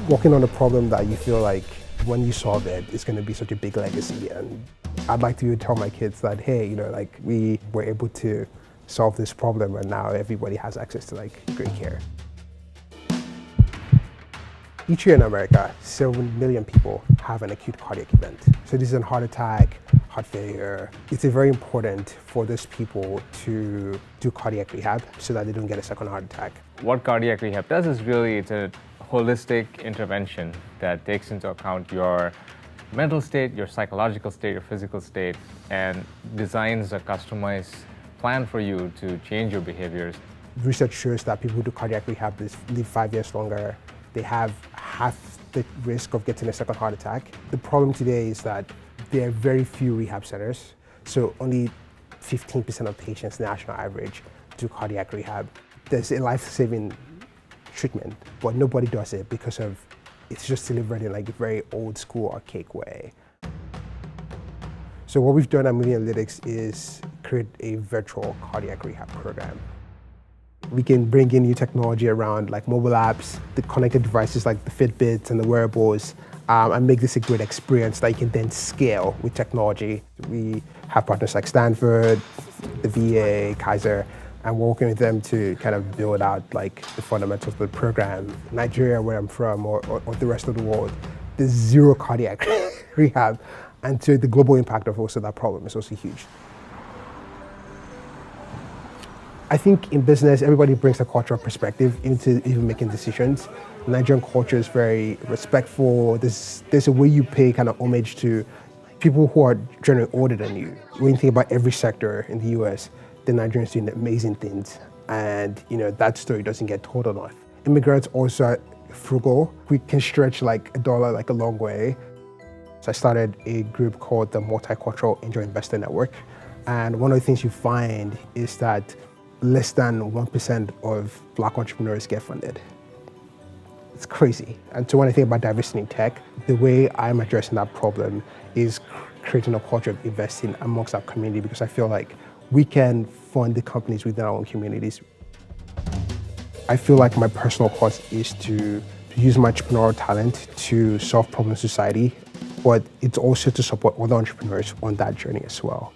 working on a problem that you feel like when you solve it, it's going to be such a big legacy. And I'd like to tell my kids that, hey, like we were able to solve this problem and now everybody has access to like great care. Each year in America, 7 million people have an acute cardiac event. So this is a heart attack, heart failure. It's very important for those people to do cardiac rehab so that they don't get a second heart attack. What cardiac rehab does is really, it's a holistic intervention that takes into account your mental state, your psychological state, your physical state, and designs a customized plan for you to change your behaviors. Research shows that people who do cardiac rehab live 5 years longer. They have half the risk of getting a second heart attack. The problem today is that there are very few rehab centers, so only 15% of patients, national average, do cardiac rehab. There's a life-saving treatment, but nobody does it because of it's just delivered in like a very old school, archaic way. So what we've done at Moving Anaytics is create a virtual cardiac rehab program. We can bring in new technology around like mobile apps, the connected devices like the Fitbits and the wearables, and make this a great experience that you can then scale with technology. We have partners like Stanford, the VA, Kaiser, and we're working with them to kind of build out like the fundamentals of the program. Nigeria, where I'm from, or the rest of the world, there's zero cardiac rehab, and so the global impact of also that problem is also huge. I think in business, everybody brings a cultural perspective into even making decisions. Nigerian culture is very respectful. There's a way you pay kind of homage to people who are generally older than you. When you think about every sector in the US, the Nigerians doing amazing things. And that story doesn't get told enough. Immigrants also are frugal. We can stretch like $1 like a long way. So I started a group called the Multicultural Angel Investor Network. And one of the things you find is that less than 1% of Black entrepreneurs get funded. It's crazy. And so when I think about diversity in tech, the way I'm addressing that problem is creating a culture of investing amongst our community, because I feel like we can fund the companies within our own communities. I feel like my personal cause is to use my entrepreneurial talent to solve problems in society, but it's also to support other entrepreneurs on that journey as well.